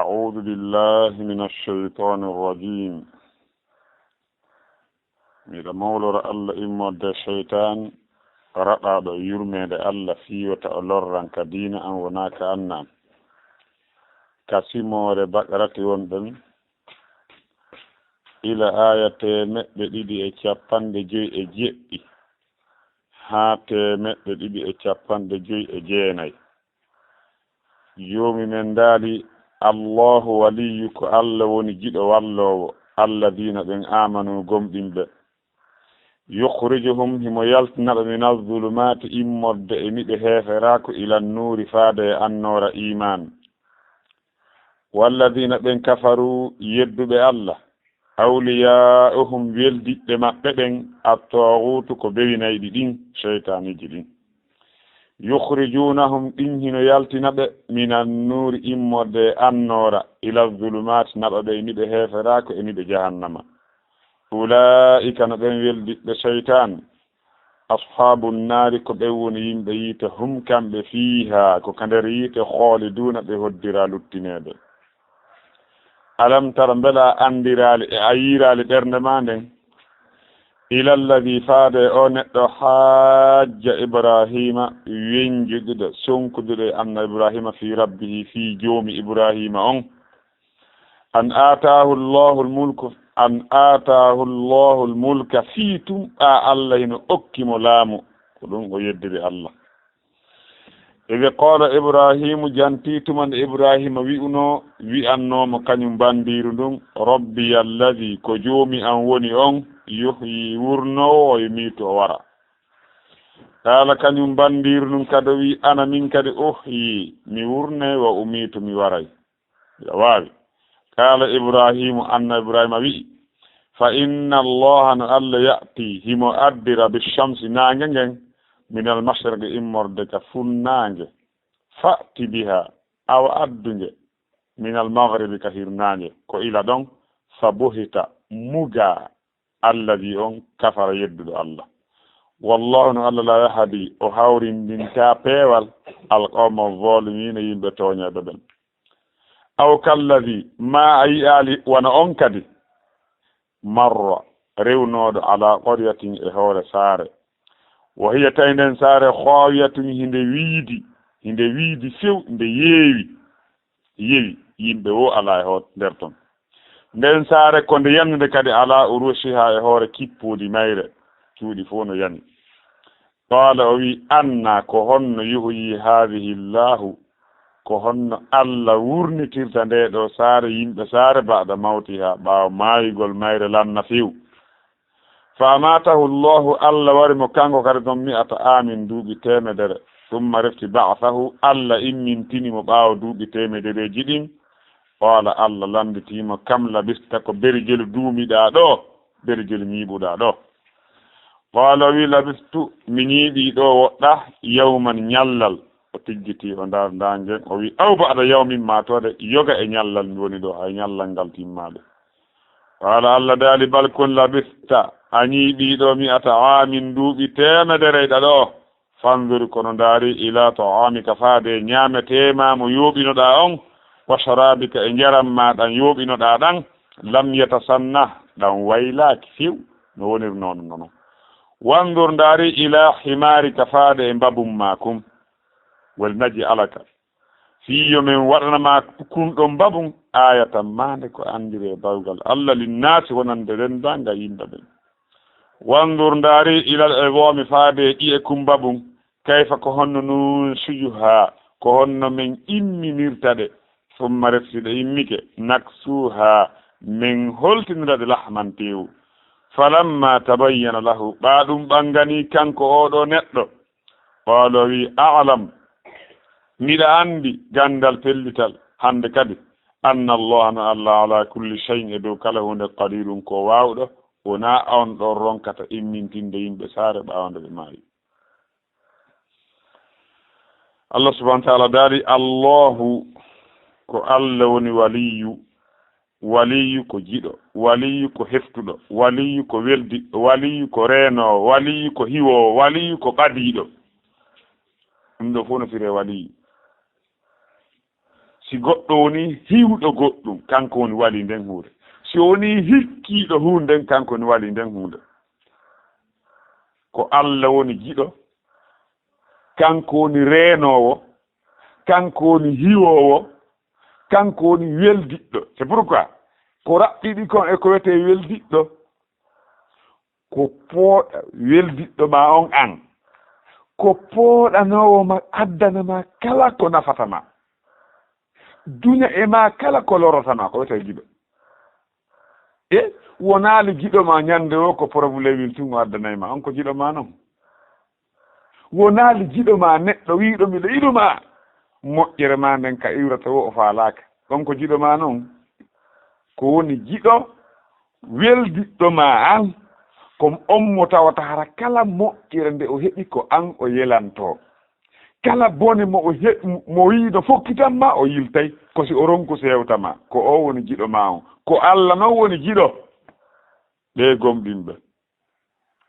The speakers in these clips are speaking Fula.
أعوذ بالله من الشيطان الرجيم. ميدا مولور الله إمود الشيطان رأى يرمي الله فيه وتألرن كدين أن وناك أنام كسيمور بقرة وندن إلى آية مددي إتشابان دجي إجيئي هات مددي إتشابان دجي إجيني يومي من دالي الله وليك الله ونجد والله الذين بن آمنوا قم به يخرجهم هم يلتنا من الظلمات إمد إمد هفراك إلى النور فاد النور إيمان والذين بن كفروا يد بالله أولياؤهم يلدي بمقبن الطاغوت كبيرين أيدين شيطان جدين يخرجونهم إنهن يلتنب من النور إمود النور إلى الظلمات نبأ إمد هفراك إمد جهنم أولئك نبين يلدي بشيطان أصحاب النار كبيون ينبيت هم كان بفيها كندريت خالدون بهدرا لتناد ألم ترم بلا أندرال أيرال برنمان إلى الذي فاد أنت حاج إبراهيم ينجد سنكد أن إبراهيم في ربه في جوم إبراهيم أن آتاه الله الملك فيتم الله أكم لامو كلهم ويدري الله إذا قال إبراهيم جنتيت من إبراهيم وأنه مكان باندير ربي الذي كجومي أنوني يحيي ورنو ويميت ورا قال كان باندير كدوي أنا من كد أحيي مي ورني وأميت مي وراي جواب قال إبراهيم أن إبراهيم فإن الله ألا يأتي هم أدر بالشمس نانجن من المشرق إمردك فنانج فأتي بها أو أدنج من المغرب كثير نانج كإلى دون فبهت مجا الذي كفر يد الله والله ألا لا يهدي أهور من كابيوال القوم الظالمين يبتوني بدن أو كالذي ما أي آلي وانا أنكدي مرة ريونود على قرية إهور سارة وهي تاينن سارة خاوية هند ويدي سيو هند يوي يمبو على إهور درتون nden saare konde yannde kadi ala urushiha e hoore kippuudi mayre cuuɗi fof no yani qala o wi anna ko honno yuhyi hadihi llahu ko honno Allah wurnitirta nde ɗo saare yimɓe saare baada mawtiha ɓaawa maayigol mayre lanna few fa amatahu llahu Allah wari mo kanko kadi ɗon mi'ata amin duuɓi temedere summa refti ba'athahu Allah immintini mo ɓaawa duuɓi temedereji ɗin qala Allah lambitima kam labista ko berigel duumiɗa ɗo berigel ñiiɓuɗa ɗo qala wi labistu mi ñiiɓi ɗo woɗɗa yawman ñallal o tijjiti o ndar ndangen o wi aw ba'da yawmin matode yoga e ñallal mi woni ɗo hay ñallal ngal timmaɗo qala Allah daali bal kun labista a ñiiɓi ɗo mi'ata amin duuɓi temedere ɗo fandur kono ndaari ila ta'amika faade ñaametema mo yooɓinoɗa on wa sharabika e njaram ma ɗan yooɓinoɗa ɗan lam yatasanna ɗan waylaaki few no wonir noon nono wandur ndaari ila himarika faade e mbabum ma kum wal naji alaka fiyo min waɗanama kumɗo mbabum ayatan mande ko andire bawgal Allah linnasi wonande rendanga yimɓe ɓen wandur ndaari ilal ewomi faade ɗi e kumbabum kayfa ko honno nun sujuha ko honno min imminirtaɗe summa refsiɗe immike naksuha min holtiniraɗe lahman tewu falamma tabayyana lahu ɓaɗum ɓangani kanko oɗo neɗɗo qala wi a'lam miɗa andi gandal pellital hande kadi anna Allah no Allah ala kulli shay'in e dow kala hunde qadirun ko wawɗo wona on ɗon ronkata immintinde yimɓe saare ɓawande ɓe maayi Allah subhanahu wa ta'ala daari Allahu ko Allah woni waliyu ko jiɗo waliyu ko heftuɗo waliyu ko weldi waliyu ko reeno waliyu ko hiwo waliyu ko ɓadiɗo ɗum ɗo fof no fire waliyu si goɗɗo woni hiwɗo goɗɗum kanko woni wali nden hunde, si woni hikkiiɗo hunden kanko woni wali nden hunde. Ko Allah woni giɗo, kanko woni reenowo, kanko woni hiwowo, kanko woni weldiɗɗo. C'est pourquoi ko raɓɓiɗi kon e ko wiyete weldiɗɗo ko pooɗa weldiɗɗo ma on an, ko pooɗanowo ma addanama kala ko nafatama duña e ma kala ko lorotama ko wiyete giɗo. E wonaali giɗo ma ñande o ko probléme wiltungo addanayma on ko giɗo ma noon. Wonaali giɗo ma neɗɗo wiiɗo miɗo yiɗuma moƴƴere ma nden ka iwrata o faalaaka on ko giɗo ma noon. Ko woni giɗo weldiɗɗo ma an comme on mo tawata hara kala moƴƴere nde o heɓi ko an o yelanto, kala bone mo mo wiino fokkitanma o yiltay ko si o ronku sewtama, ko o woni giɗo ma on. Ko Allah noon woni giɗo ɓe gomɗinɓe.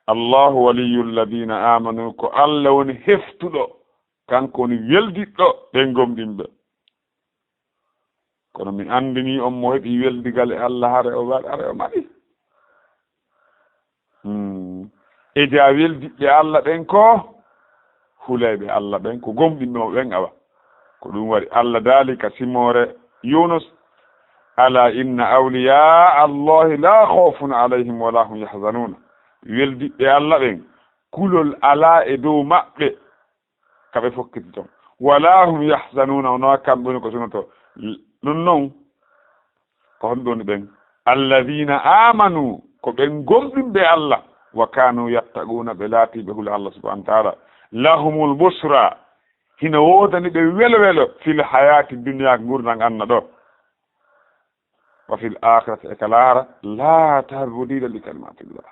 Allahu waliyyu alladina amanu, ko Allah woni heftuɗo kanko woni weldiɗɗo ɓe gomɗinɓe. Kono mi andini on mo heɓi weldigal e Allah hare o maɗi. E ja weldiɓɓe Allah ɓen ko hulayɓe Allah ɓen ko gomɗinɓe ɓen awa. Ko ɗum waɗi Allah daali ka simore Yunus, ala inna awliya allahi la khawfun alayhim wala hum yahzanuna. Weldiɓɓe Allah ɓen kulol ala e dow maɓɓe kaɓe fokkiti ton, wala hum yahzanuna ono kamɓe woni ko sunoto. ɗum noon ko honɗoni ɓen alladina amanu, ko ɓen gomɗinɓe Allah, wa kanu yattaquna, ɓe laatiɓe hula Allah subhanahu wa ta'ala. Lahumul busra, hina wodani ɓe welo welo fil hayati dunya gurdan anna ɗo, wa fil akhirati e kalara la tabdila li kalimatillah.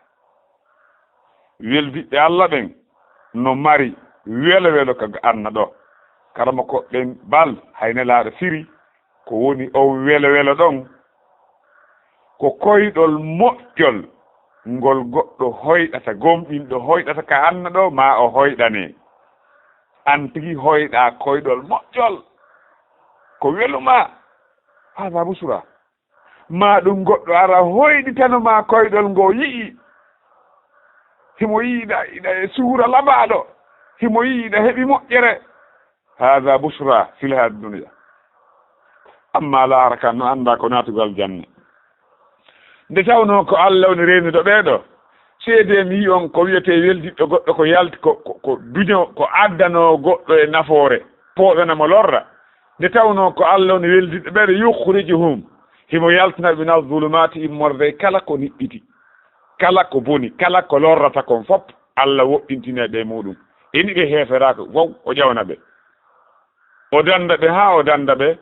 weldiɓɓe Allah ɓen no mari welo welo ka anna ɗo, karama ko ɓen bal haynelaɗo firi ko woni o welo welo ɗon ko koyɗol moƴƴol ngol goɗɗo hoyɗata, gomɗinɗo hoyɗata ka anna ɗo ma o hoyɗane. An tigi hoyɗa koyɗol moƴƴol ko weluma, hada busura. Ma ɗum goɗɗo ara hoyɗitanoma koyɗol ngo yii, himo yiiɗa ina e suura labaɗo, himo yiiɗa heɓi moƴƴere, hada busra fil hayati dunya. Amma laara kan no anda ko natugal janne. Nde tawno ko Allah woni reenuɗo ɓeeɗo, seede mi yi on ko wiyete weldiɗɗo goɗɗo ko yalti ko duño ko addano goɗɗo e nafoore pooɗanamo lorra. Nde tawno ko Allah woni weldiɗɗo ɓeeɗo yukhrijuhum, himo yaltinaɓe min az-zulumati immorde kala ko niɓɓiti, kala ko boni, kala ko lorrata kon fof Allah woɓɓintine ɓe muɗum. Eni ɓe heeferaka wow o ƴawna ɓe, o danda ɓe ha o danda ɓe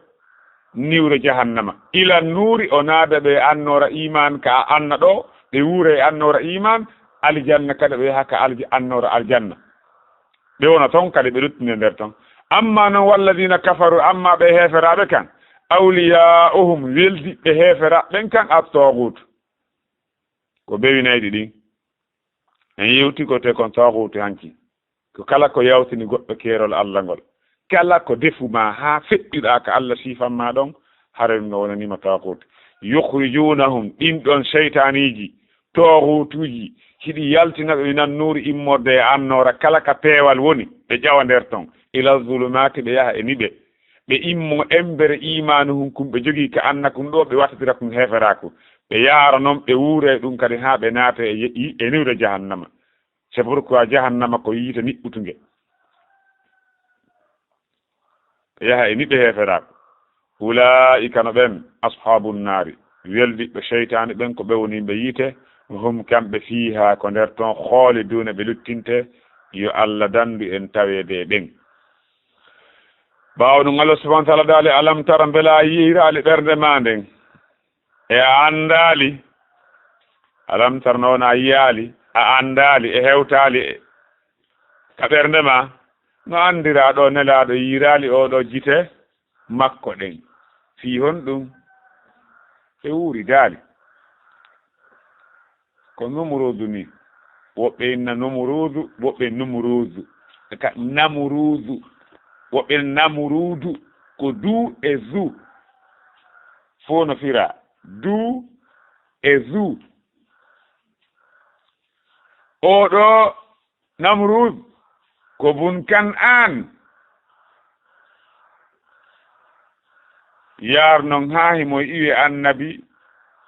niwre jahannama ila nuuri, o naada ɓe annora iman ka anna ɗo, ɓe wuure e annora iman, aljanna kada ɓe haka annora aljanna, ɓe wona toon kadi ɓe luttine nder toon. Amma noon walladina kafaru, amma ɓe heeferaɓe kan awliya'uhum, weldiɓe heeferaɓen kan at-taghut, ko bewinayɗi ɗin en yewti ko te kon taghut hanki ko kala ko yawtini goɗɗo keerol Allah ngol, kala ko defuma ha feƴƴiɗa ka Allah sifanma ɗon haren no wonanima taghut. Yukhrijunahum, ɗin ɗon seytaniji taghutuji hiɗi yaltinaɓe minan nuuri immorde e annora, kala ka peewal woni ɓe ƴawa nder ton ila zulumati, ɓe yaha e niɓe ɓe immo embere imanu hum kum ɓe jogii ka anna kum ɗo ɓe wattatira kum heferaku, ɓe yaara noon ɓe wuure ɗum kadi ha ɓe naata e niwre jahannama. C'est pourquoi jahannama ko yiita niɓɓutuge, ɓe yaha e niɓe heferaku. Ulaika no ɓen ashabun naari, weldiɓe cheytane ɓen ko ɓe wonimɓe yiite, hum kamɓe fiiha ko nder toon khaliduna, ɓe luttinte. Yo Allah dandu en tawede ɓen. Ɓaawo ɗum Allah subhanahu wa ta'ala daali alam tara, mbela a yiiraali ɓernde ma nden e a andaali. Alam tara noon a yiyaali, a andaali e hewtaali ka ɓernde ma, no andira ɗo nelaaɗo yiiraali oɗo jite makko ɗen fii hon ɗum e wuuri daali ko numurudu ni, woɓɓe inna numurudu, woɓɓe numurudu ka namurudu, woɓɓe namurudu ko du e zu fo no fira du e zu oɗo Namrud ko bun Kan'an yar non haahi mo iwe annabi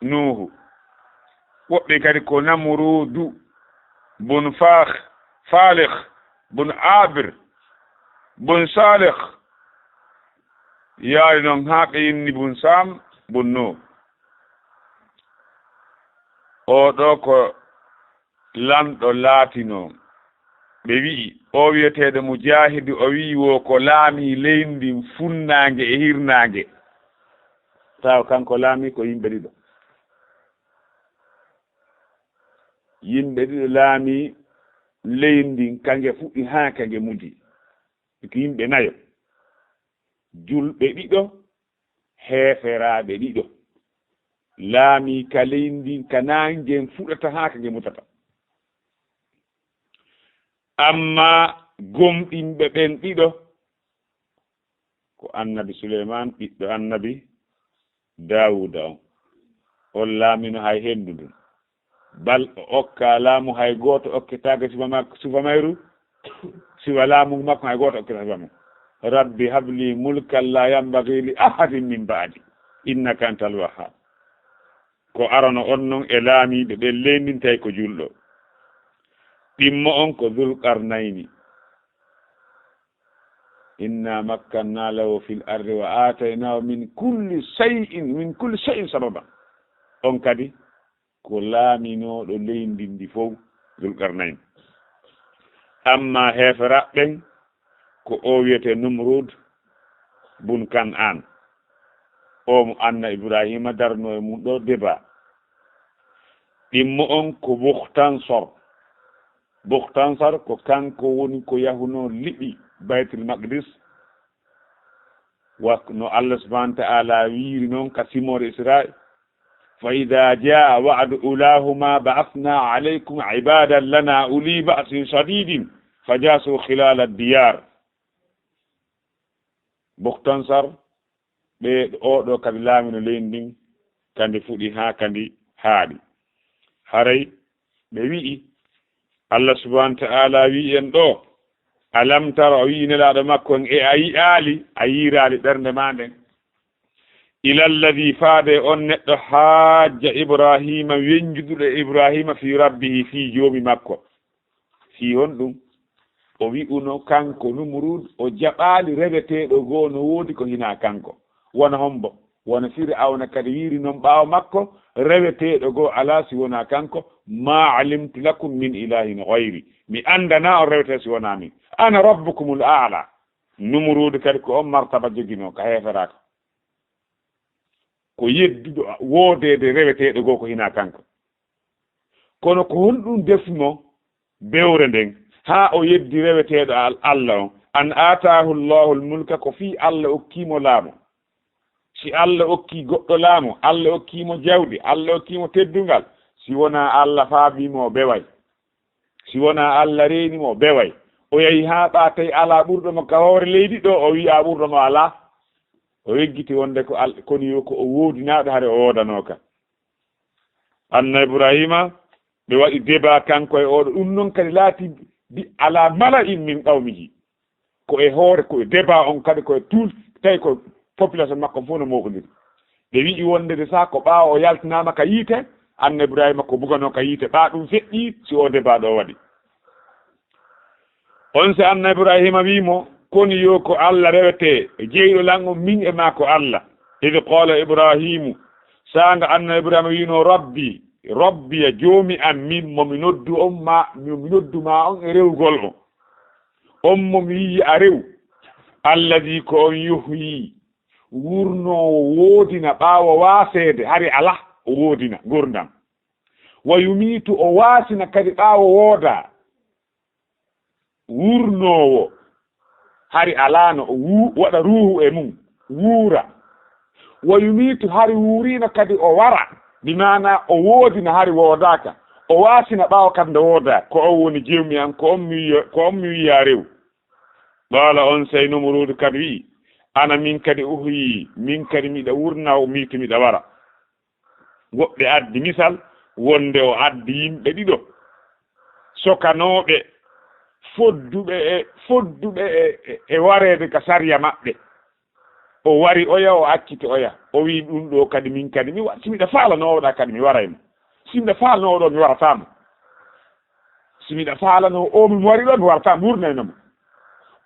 Nuhu woɓɓe kadi ko Namrudu bun Falih bun Abir bun Salih yaari non haa ɓe inni bun Sam bun Nuh oɗo ko lamɗo laatino ɓe wi'i o wiyeteeɗo Mujahidu o wi'i wo ko laami leydi funnaange e hirnaange taw kanko laami ko yimɓe ɗiɗo laami leydi kange fuɗɗi haa kange mudi ko yimɓe nayo julɓe ɗiɗo heeferaaɓe ɗiɗo laami ka leydi ka nangen fuɗata haa kange mutata amma gomɗinɓe ɓen ɗiɗo ko annabi Suleyman ɓiɗɗo annabi Dawuda on laamino hay hendu ndun bal o okka laamu hay gooto okketaake sufa mayru siwa laamu makko hay gooto okketa sufa mum rabbi habli mulkan la yambagi li ahadin min ba'di innaka antal wahhab ko arano on noon e laamiɓe ɓe lendintay ko julɗo ɗimmo on ko Zulqarnayni inna makkanna lahu fil ardi wa ataynahu min kulli shay'in sababa on kadi ko laaminoɗo leydi ndi fof Zulqarnayni amma heferaɓɓen ko o wiyete Namrud bun Kan'an o mo anna Ibrahima darno e mum ɗo débat ɗimmo on ko Bukhtansar ko kanko woni ko yahuno liɓi Baytul Maqdis no Allah subhanahu wa ta'ala wiiri noon ka simore Israil fa ida jaa wa'du ulahuma ba'athna alaykum ibadan lana uli ba'sin shadidin fajasu khilal ad-diyar Bukhtansar ɓe oɗo kadi laamino leydi ndin kandi fuɗi haa kandi haaɗi haray ɓe wi'i Allah subhanahu wa ta'ala wi en ɗo alam tara o wi nelaɗo makko en a yi'aali a yiiraali ɓernde ma nden ila alladi faade on neɗɗo haajja Ibrahima wenjuduɗo Ibrahima fi rabbihi fi joomi makko fi hon ɗum o wi'uno kanko Namrud o jaɓaali reweteeɗo goo no woodi ko hina kanko wona hombo wona Firawna kadi wiiri noon ɓaawo makko reweteeɗo goo alaa si wona kanko ma alimtu lakum min ilahin gayri mi andana on rewete si wona min ana rabbukumul a'la Namrud kadi ko on martaba jogino ka heferaka ko yedduɗo woodede reweteɗo goo ko hina kanko kono ko honɗum defmo bewre nden ha o yeddi reweteɗo Allah on an atahu llahu lmulka ko fi Allah okkimo laamo si Allah okki goɗɗo laamo Allah okkimo jawdi Allah okkimo teddungal si wona Allah faabimo beway si wona Allah reenimo beway o yahi ha ɓaatay ala ɓurɗomo ka hoore leydi ɗo o wi'a ɓurɗomo ala o weggiti wonde ko koni yo ko o woodinaɗo hare o woodanoka anna Ibrahima ɓe waɗi débat kanko e oɗo ɗum noon kadi laati ala mala'in min qawmihi ko e hoore ko e débat on kadi koye tout tawi ko population makko fof no moɓodiri ɓe wi'i wondede sa ko ɓaawa o yaltinama ka yiite anna Ibrahima ko bugano ka yiite ɓa ɗum feƴƴi si o débat ɗo waɗi on se anna Ibrahima wimo koni yo ko Allah rewete jeyɗo lango min e ma ko Allah id qala Ibrahimu sanga anna Ibrahima wino rabbi ya joomi am min momi noddu on ma mi noddu ma on e rewgol on momi yi a rew alladi ko on yuhyi wurnowo woodina ɓaawo waaseede hari ala o woodina gurdam wa yumiitu o waasina kadi ɓaawo wooda wurnowo hari alaano o waɗa ruuhu e mum wuura wa yumiitu hari wuurina kadi o wara bimana o woodina hari woodaka o waasina ɓaawo kadi nde wooda ko on woni jewmi an ko on mi wiya rew qala on say Namrud kadi wi ana min kadi uhi min kadi miɗa wurna o milki miɗa wara woɓɓe addi misal wonde o addi yimɓe ɗiɗo sokanoɓe fodduɓe e warede ka sariya maɓɓe o wari oya o accite oya o wi ɗum ɗo kadi min kadi simiɗa faalanowoɗa kadi mi waraymo simiɗa faalanowo ɗo mi waratamo simiɗa faalano omo mi wari ɗo mi waratamo mi wurnaynomo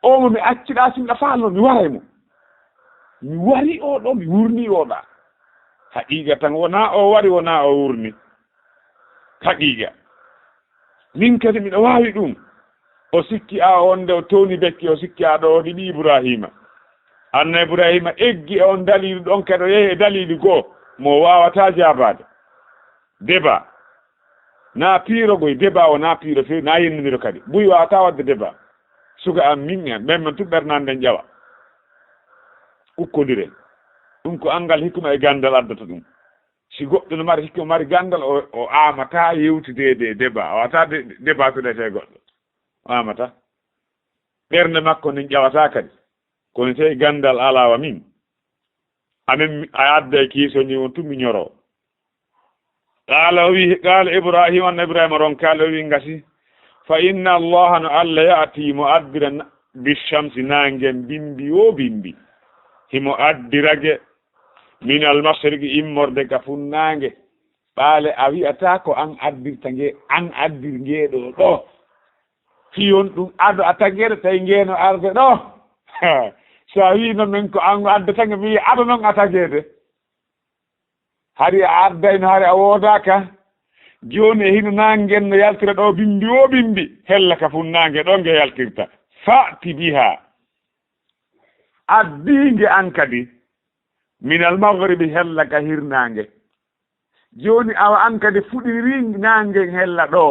omo mi acciɗa simiɗa faalano mi waraymo mi wari oɗo mi wurni oɗa haqiqa tan wona o wari wona o wurni haqiqa min kadi miɗa wawi ɗum o sikki a onde o towni bekki o sikki a ɗo o ɗiɗi Ibrahima anna Ibrahima eggi on dalilu ɗon kadi o yehi e dalilu goo mo wawata jabade débat na piirogoy débat o na piiro fewi na yennodiro kadi ɓuy wawata wadde débat suga am min en ɓen men tuɓɓernande en ƴawa ukkodiren ɗum ko angal hikma e gandal addata ɗum si goɗɗo no mari hikma mari gandal o amata yewtidede débat o wata débat tudete goɗɗo o amata ɓernde makko nden ƴawata kadi kono tawi gandal alawa min amen a adda e kiisoñi on tummi ñoro qala Ibrahima anna Ibrahima ron kaala o wi ngasi fa inna allaha no Allah yaati mo addira bishamsi nangen bimbi o bimbi himo addirage min almasriqi immorde ka funnange ɓaale a wi'ata ko an addirta an addir ngeeɗo ɗo fiyon ɗum ado a taggeɗo tawi ngeeno arde ɗo so a wino min ko an addatange mi wi aɗa noon a tagede hari a addayno hari a woodaka joni e hino nangen no yaltira ɗo bimbi o bimbi hella ka funnange ɗo nge yaltirta fa'ti biha addinge an kadi min almaghribi hella ka hirnange joni awa an kadi fuɗiri nangen hella ɗo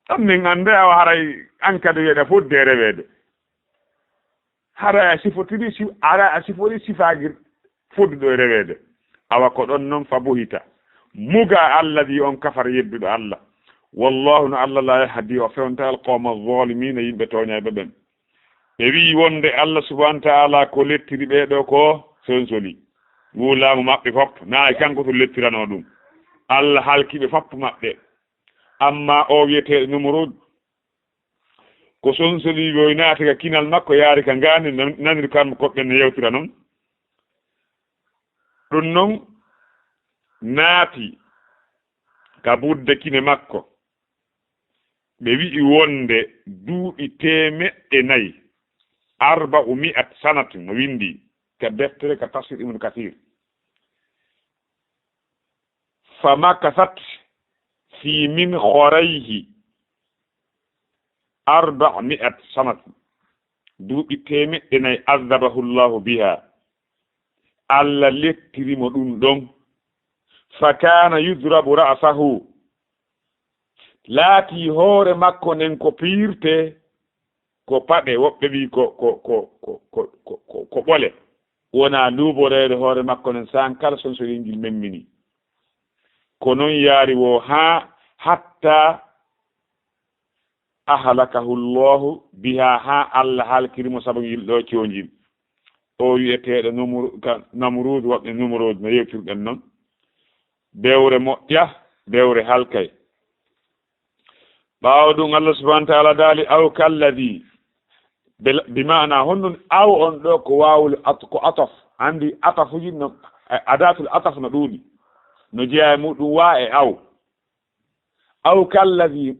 ɗon min ande awa haray an kadi wiyeɗa fodde rewede haray a sifori sifagir fodduɗo e rewede awa ko ɗon noon fa bohita muga Allah wi on kafar yedduɗo Allah wallahu no Allah la yahdi o fewnta alqawma zalimina yimɓe toñayɓe ɓen ɓe wi wonde Allah subhanahu wa ta'ala ko lettiri ɓeɗo ko sonsoli wulamu maɓɓe fopp na kanko to lettirano ɗum Allah halkiɓe fopp maɓɓe amma o wiyeteɗo Numrud ko sonsoli yoy naati ka kinal makko yaari ka ngani nanir kam koɓɓe ne yewtira noon ɗum noon naati ka budde kine makko ɓe wi'i wonde duuɓi 400 400 sanatu no windi ka deftere ka tafsir Ibn Kathir fa makasat fi min khorayhi 400 sanatu duuɓi 400 azabahu llahu biha Allah lettirimo ɗum ɗon fa kana yudrabu ra'sahu laati hoore makko nen ko piirte ko paɗe woɓɓe wi ko ɓole wona luuborede hoore makko nen san kala sonsoringil memmini ko noon yaari wo hatta ahlakahu llahu biha Allah halkirimo sabu ngil ɗo coñil o wiyeteɗo Namrud woɓɓe Numrud no yewtirɗen noon bewre moƴƴa bewre halkay ɓaawo ɗum Allah subhanahu wa ta'ala daali aw kalladi bi maana honnon aw on ɗo ko wawle ko ataf andi atafuji no adatul ataf no ɗuuɗi no jeeya muɗum wa e aw kalladi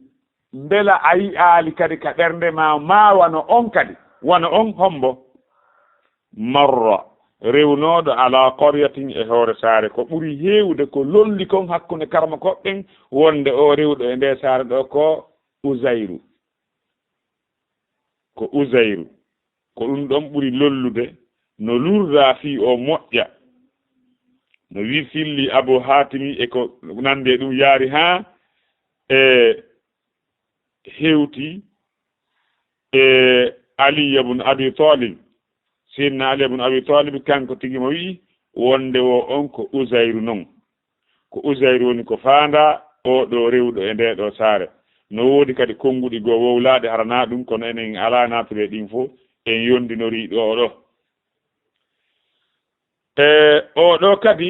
mbela a yi'aali kadi ka ɓernde ma wano on kadi wano on hombo marra rewnooɗo ala qaryatin e hoore saare ko ɓuri heewde ko lolli kon hakkunde karma koɓɓen wonde o rewɗo e nde saare ɗo ko Uzayru ko ɗum ɗon ɓuri lollude no lurda fi o moƴƴa no wi filli Abu Hatimi e ko nande ɗum yaari ha e hewti e Ali ibn Abi Talib sinna Ali ibn Abi Talib kanko tigi mo wi wonde o on ko Uzayru noon ko Uzayru woni ko faanda o ɗo rewɗo e nde ɗo saare no woodi kadi konnguɗi goo wowlaade harana ɗum kono enen ala naatire ɗin fof en yondinori ɗo oɗo kadi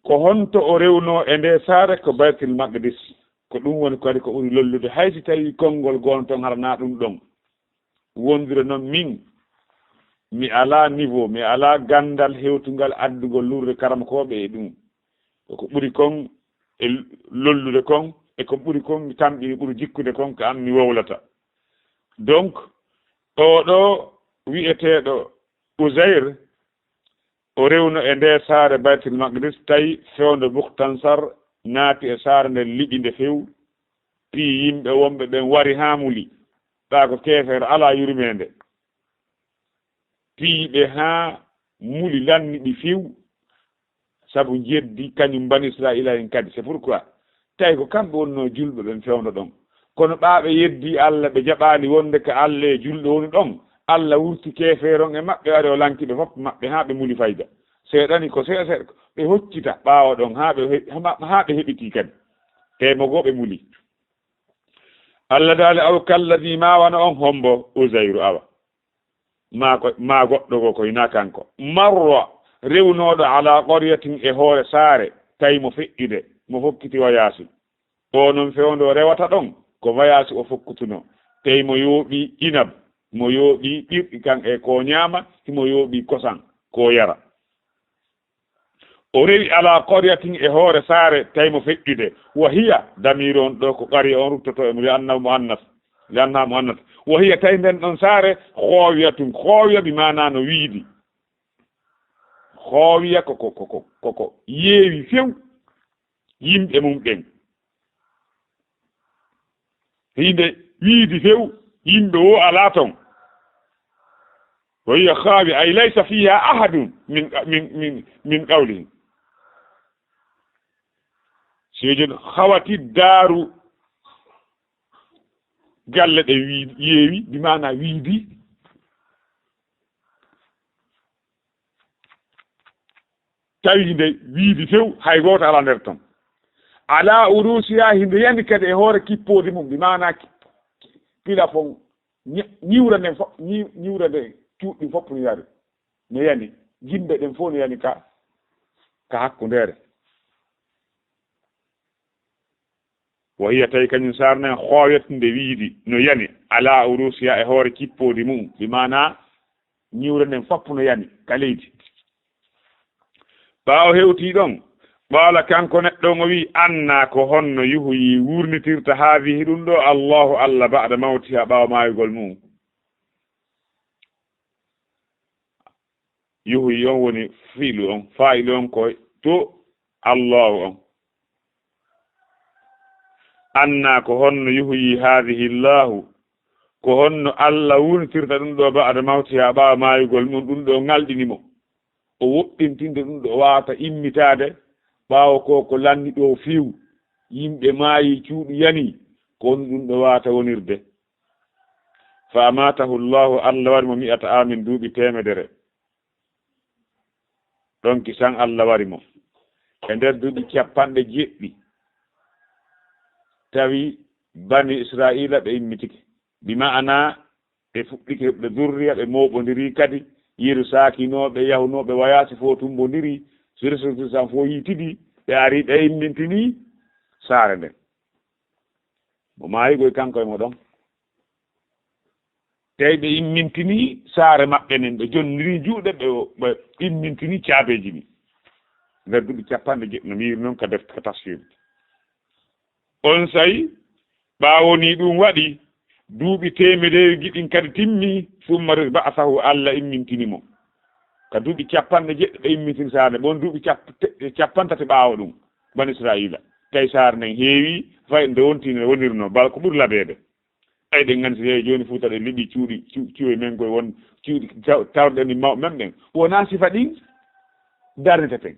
ko honto o rewno e nde saare ko Baytul Maqdis ko ɗum woni kadi ko ɓuri lollude haysi tawi konngol gon ton harana ɗum ɗon wondire noon min mi ala niveau mi ala gandal hewtugal addugol lurde karamokoɓe e ɗum ko ɓuri kon e lollude kon e ko ɓuri kon mi tamƴini ɓuri jikkude kon ko an mi wowlata donc oɗo wi'eteɗo Uzair o rewno e nde saare Baytul Maqdis tawi fewde Bukhtansar naati e saare nde liɓi nde few pii yimɓe wonɓe ɓen wari ha muli ɗa ko keefeere ala yurmede piiɓe ha muli lanni ɗi few sabu jeddi kañum bani Israila en kadi c'est pourquoi tawi ko kamɓe wonno julɓe ɓen fewno ɗon kono ɓaaɓe yeddi Allah ɓe jaɓani wonde ko Allah e julɗo woni ɗon Allah wurti keefeere on e maɓɓe wari o lankiɓe fof maɓɓe ha ɓe muli fayda seeɗani ko seeɗa ɓe hoccita ɓaawo ɗon ha ɓe heɓiti kadi temogoɓe muli Allah daali aw kalladi ma wana on hombo Uzayru awa ma goɗɗo go koye na kanko marra rewnoɗo ala qaryatin e hoore saare tawi mo feƴƴude mo fokkiti wayasi o noon fewndo rewata ɗon ko wayasi o fokkutuno tawi mo yooɓi inab mo yooɓi ɓirɗi kan e ko ñaama himo yooɓi kosan ko yara o rewi ala qaryatin e hoore saare tawi mo feƴƴude wa hiya damir on ɗo ko qarya on ruttoto emo lianna muannas wa hiya tawi nden ɗon saare hoowiya bi mana no wiidi hoowiya koko yeewi few yimɓe mum ɓen hinde wiidi few yimɓe wo ala ton wa hiya khaawi ay laysa fiha ahadun min qawlihim sejun hawati daaru galle ɗe yeewi bi mana wiidi tawi nde wiidi few hay goto ala nder ton ala urusiya hinde yani kadi e hoore kippode mum bi mana pila fon ñiwra nden fof ñiwra nde cuuɗɗi fopp no yari no yani yimɓe ɗen fof no yani ka hakkundere wo hiya tawi kañum sarnen hooyatnde wiidi no yani ala urusiya e hoore kippode mum bi mana ñiwra nden fopp no yani ka leydi ɓaawo hewti ɗon ɓaala kanko neɗɗo o wi anna ko honno yuhoyi wurnitirta haadihi ɗum ɗo Allahu Allah ba'da mawtiha ɓaawa maayugol mum yuhoyi on woni fiilu on faa'ilu on koye to Allahu on anna ko honno yuhoyi haadihi Allahu ko honno Allah wurnitirta ɗum ɗo ba'da mawtiha ɓaawa maayugol mum ɗum ɗo ngalɗinimo o woɗɗintinde ɗum ɗo wawata immitade ɓaawo ko lanni ɗo few yimɓe maayi cuuɗu yani ko woni ɗum ɗo wawata wonirde fa amatahu llahu Allah wari mo 100 amin duuɓi 100 ɗon kisan Allah wari mo e nder duuɓi 90 tawi bani Israila ɓe immitike bi ma'ana ɓe fuɗɗike ɓe durriya ɓe moɓodiri kadi yiru saakinoɓe yahunoɓe wayasi fo tumbodiri sursan fo yitidi ɓe ari ɓe immintini saare nden mo maayigoy kanko e mo ɗon tawi ɓe immintini saare maɓɓe nen ɓe jonniri juuɗe ɓe immintini caabeji ɗi nder duuɓi 90 no miiri noon ka def ka tafsir on sayi ɓaawoni ɗum waɗi duuɓi 100 giɗin kadi timmi summa ba'athahu Allah immintinimo ka duuɓi 90 ɓe immintini saare bon duuɓi 30 ɓaawo ɗum bani Israila tawi saare nden heewi fayi nde wontine wonirno bal ko ɓuri laɓede ɓay ɗen gandi so heewi joni Fuuta ɗe liɓi cuuɗi men koye won cuuɗi tawɗen ni mawɓe men ɓen wona sifa ɗin darneteten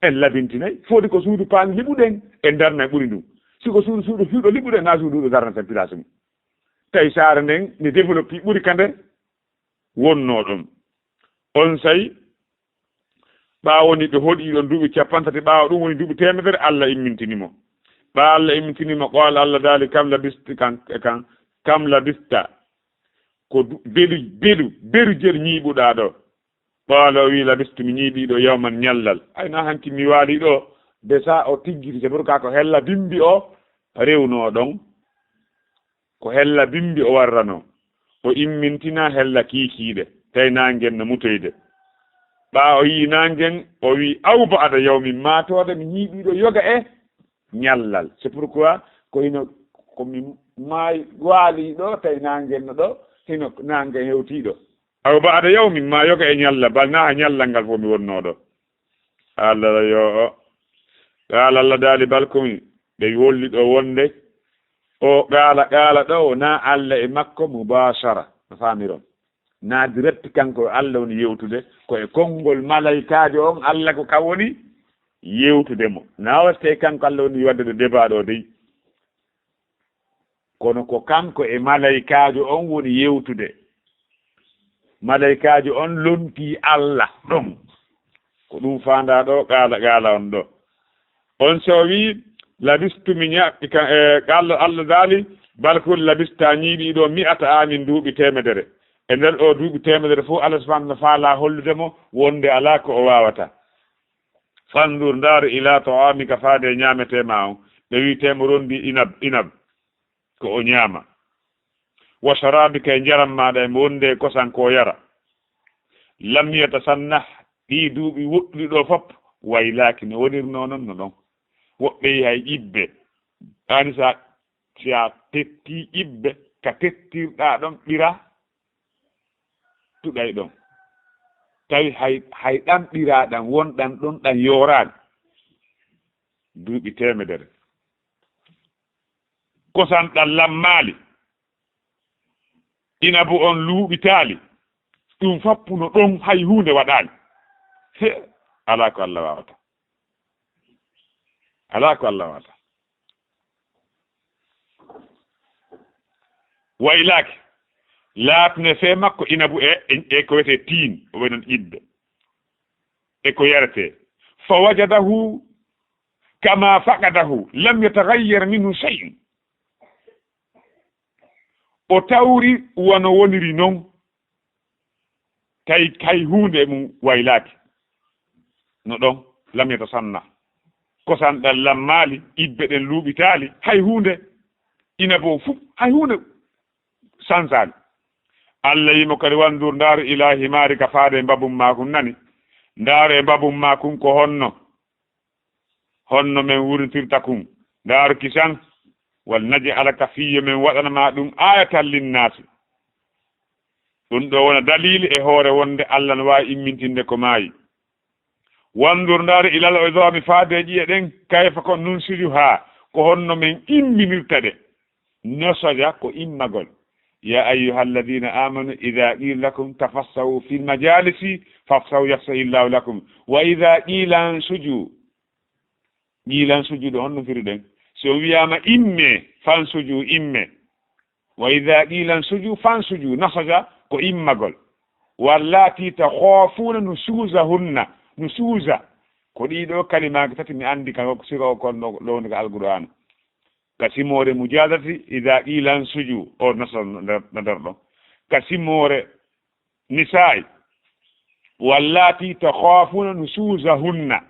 en labintinayi foodi ko suudu paani liɓuɗen en darna ɓuri ndum siko suudu fiiɗo liɓuɗen ha suudu ɗo darneten place mum tawi saare nden ne développe ɓuri kande wonno ɗon on sayi ɓaawoni ɓe hoɗi ɗon duuɓi 30 ɓaawa ɗum woni duuɓi 100 Allah immintinimo Allah immintinimo qala Allah daali kam labista ko beru jer ñiiɓuɗaa ɗo ɓaalo wi labistu mi ñiiɓiiɗo yawman ñallal ayna hanki mi waali ɗo de sa o tiggiti c'est pour ko hella bimbi o rewnoo ɗon ko hella bimbi o warranoo o immintina hella kiikiiɗe tawi naangen no mutoyde ɓaa o yii naangen o wi awba ada yawmi maatoode mi ñiiɓiiɗo yoga e ñallal c'est pourquoi ko hino komi maayi waali ɗo tawi naangen no ɗo hino naangen hewtiiɗo awba ada yawmi ma yoga e ñalla bal naa ñallal ngal fof mi wonnoo ɗo allah yo o gaala allah daali balkomi ɓe wolli ɗo wonde o gaala ɗo na allah e makko mubashara no faamiron na direct kanko allah woni yewtude ko e konngol malaykaajo on allah ko kam woni yewtude mo na waste kanko allah woni wadde débat ɗo dey kono ko kanko e malaykaajo on woni yewtude malaykaajo on lontii allah ɗon ko ɗum faandaa ɗo gaala on ɗo on so wi labistu mi ñaɓɓi kan e allah daali balkol labista ñiiɓiiɗo mi'ata amin duuɓi temedere e nder ɗo duuɓi temedere fof allah subahanahu no faala hollude mo wonde alaa ko o waawata fandur ndaaru ila to amika faade ñaametema on ɓe wiitemo rondi inab ko o ñaama wa sharabika e njaram maɗa e wonde kosan ko yara lam yatasannah ɗi duuɓi woɗɗuɗi ɗo fof waylaaki no wonirno noon no ɗon woɓɓe hay ƴibbe ani sa tetti ƴibbe ka tettirɗa ɗon ɓira tuɗay ɗon tawi hay ɗan ɓiraɗan wonɗan ɗon ɗan yoraani duuɓi temedere kosan ɗan lammaali inabu on luuɓitaali ɗum fappuno ɗon hay hunde waɗaani alaa ko allah wawata alaa ko allah wawata waylaaki laatne fee makko inabu e ko wiyete tiin o way noon ƴibbe e ko yarete fa wajadahu kama faqadahu lam yatagayyar minhu shay'un o tawri wono woniri noon tawi hay hunde e mum waylaaki no ɗon lam yatasanna kosan ɗan lammaali ƴibbe ɗen luuɓitaali hay hunde inabu fof hay hunde sansaani allah yimo kadi wandur ndaaru ilahi maari ka faade e mbabum makum nani ndaaru e mbabum makum ko honno men wurtirta kum ndaaru kisan wal naji ala ka fiye men waɗanama ɗum ayatan linnaasi ɗum ɗo wona dalili e hoore wonde allah no waawi immintinde ko maayi wandur ndaaru ilal o doomi faade ƴiye ɗen kayfa ko nun siju haa ko honno men imminirta ɗe nosoja ko immagol يا أيها الذين آمنوا إذا قيل لكم تفسحوا في المجالس فافسحوا يفسح الله لكم وإذا قيل انسجوا هون فريدن سو وياما إمة فانسجوا إمة وإذا قيل انسجوا فانسجوا نسجا كو إمة قل واللاتي تخافون نشوزا كو ديدو كلمة تتمي عندي كان سيرو كون لون القرآن kasimore mujadati ida ilan suju o nasal nadar ɗo kasimore nisai wallati takhafuna nusuzahunna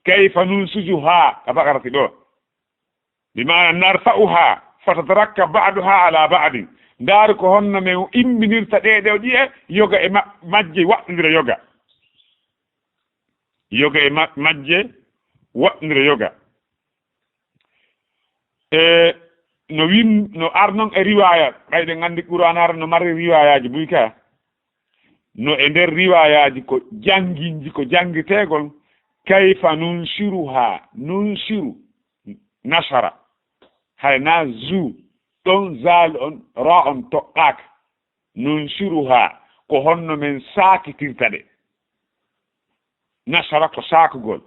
kayfa nunsujuha ka bakarati ɗo bimana narfa'uha fatatarakka ba'duha ala ba'din ndaaru ko honno men imminirta ɗeɗe ƴiye yoga e majje waɗɗodira yoga e majje waɗɗodira yoga no arnon e riwaya ɓayɗen andi Qur'an ar no mari riwayaji buyka no e nder riwayaji ko jangiteegol kayfa nunsiru nasara hay na zu ɗon zal on ra on toɓɓaka nunsiruha ko honno men sakitirta ɗe nasara ko sakugol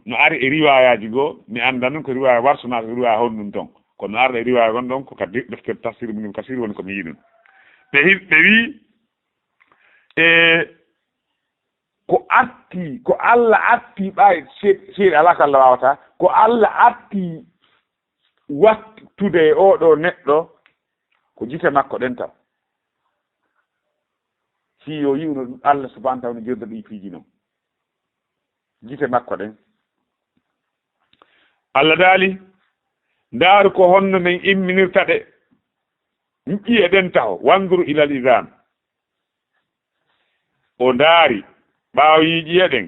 no ari e riwayaji goo mi anda noon ko riwaya warsuna ko riwaya honɗum ton kono arɗa e riwaya gon ɗon ko kadi deftere tafsir Ibn Kasir woni komi yiɗum ɓe wi ko Allah atti ɓay seeɗi ala ko Allah wawata ko Allah atti wattude e oɗo neɗɗo ko jite makko ɗen tan si yo yiwno ɗum Allah subhanahu wa ta'ala no jirda ɗi piiji noon gite makko ɗen Allah daali ndaaru ko honno men imminirta ɗe ƴiye ɗen taho wanduru ilal isam o ndaari ɓaawo yi ƴiye ɗen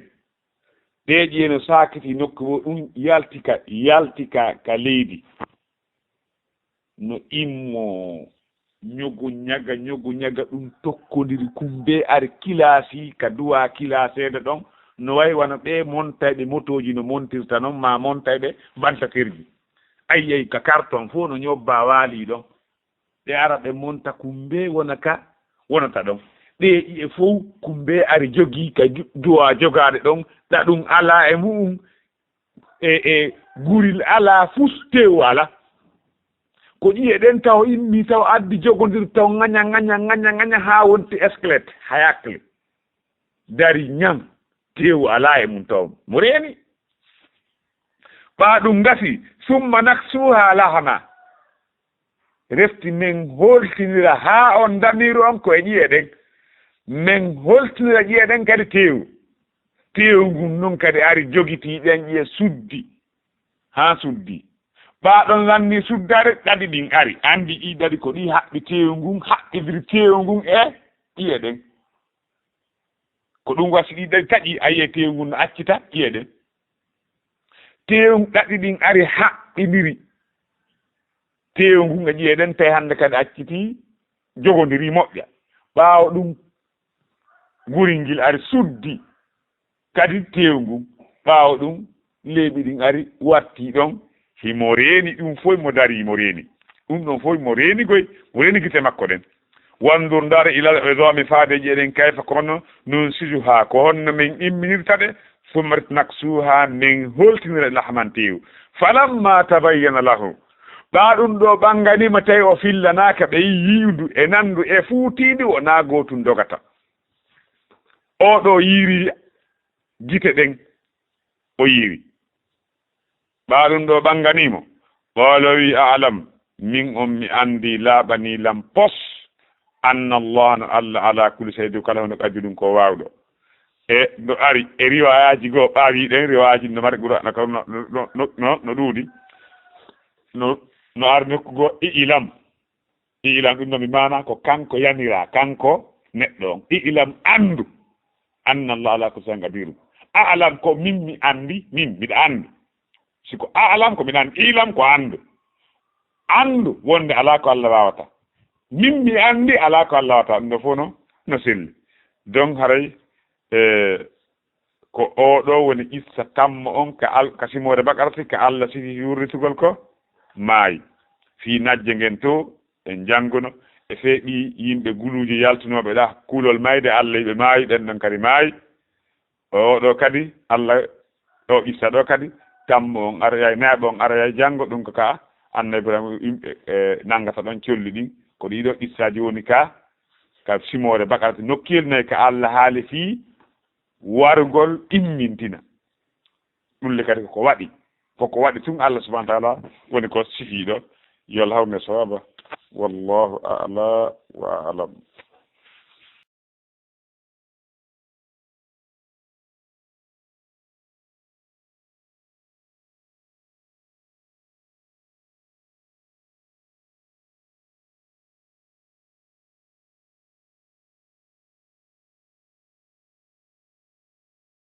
ɗe ƴiye no sakiti nokku mo ɗum yaltika ka leydi no immo ñogu ñaga ɗum tokkodiri kumbe ari kilasi ka duwa kilaseede ɗon no wayi wona ɓe montayɓe motoji no montirta noon ma montayɓe bantatirji ayi ka carton fof no ñobba waali ɗon ɗe ara ɓe monta kumbe wonata ɗon ɗe ƴiye fof kumbe ari jogii ka duwa jogaade ɗon ɗaɗum ala e mu'um e guril ala fus tew ala ko ƴiye ɗen taw immi taw addi jogodir taw ŋaña haa wonti esclette hayakle dari ñam tew ala e mum taw mo reeni ɓaa ɗum ngati summa naksuha lahana refti men holtinira haa on damiru on ko e ƴiye ɗen men holtinira ƴiye ɗen kadi tew ngun noon kadi ari jogiti ɗen ƴiye suddi haa suddi ɓaaɗon lanni suddare ɗaɗi ɗin ari andi ɗi ɗaɗi ko ɗi haɓɓi tew ngun haɓɓidiri tew ngun e ƴiye ɗen ko ɗum wasi ɗi ɗaɗi taƴi ayiye tew ngun no accita ƴiye ɗen tew ɗaɗi ɗin ari haɓɓidiri tew ngun e ƴiye ɗen tawi hannde kadi acciti jogodiri moƴƴa ɓaawo ɗum guril ngil ari suddi kadi tew ngun ɓaawo ɗum leeɓi ɗin ari watti ɗon himo reeni ɗum fof mo dari mo reeni ɗum ɗon fof mo reeni goy mo reeni gite makko ɗen wandur ndar ilal idami faade ƴeɗen kayfa kono non sisuha ko honno min imminirta ɗe summat naksuha min holtinira lahman tew falamma tabayyana lahu ɓa ɗum ɗo ɓanganima tawi o fillanaka ɓe yiiwdu e nandu e fuutiɗi o naa gootum dogata oɗo yiiri gite ɗen o yiiri ɓa ɗum ɗo ɓanganimo ɓoolo wi alam min on mi andi laaɓani lam pos anna allah no allah ala kulli shay'in kala hono ɓaddi ɗum ko wawɗo e no ari e riwayaji goo ɓaawi ɗen riwayaji no mari ɓura no ɗuuɗi no ari nokku goo ilam ɗum nomi mana ko kanko yanira kanko neɗɗo on ilam andu anna allah ala kulli shay'in qadiru alam ko min mi andi min mbiɗa andi siko alam ko mbiɗa andi ilam ko andu wonde ala ko allah wawata min mi andi ala ko allah wawata ɗum ɗo fof no selli donc haray ko oɗo woni issa tammo on ka simore bakarti ka allah sigi yurritugol ko maayi fi najje ngen to en jannguno e feeɓi yimɓe guluji yaltunoɓe ɗa kuulol mayde allah ɓe maayi ɓen ɗon kadi maayi oɗo kadi allah ɗo issa ɗo kadi tammo on arayay naaɓe on arayay janngo ɗum ko ka annabi ibrahima yimɓe nangata ɗon colli ɗin ko ɗiɗo issaji woni ka simore bakarati nokkiyel nayi ka allah haali fii wargol immintina ɗumle kadi koko waɗi tun allah subahana taala woni ko sifiɗo yo Allah hawne sawaba wallahu a'la wa a'lam.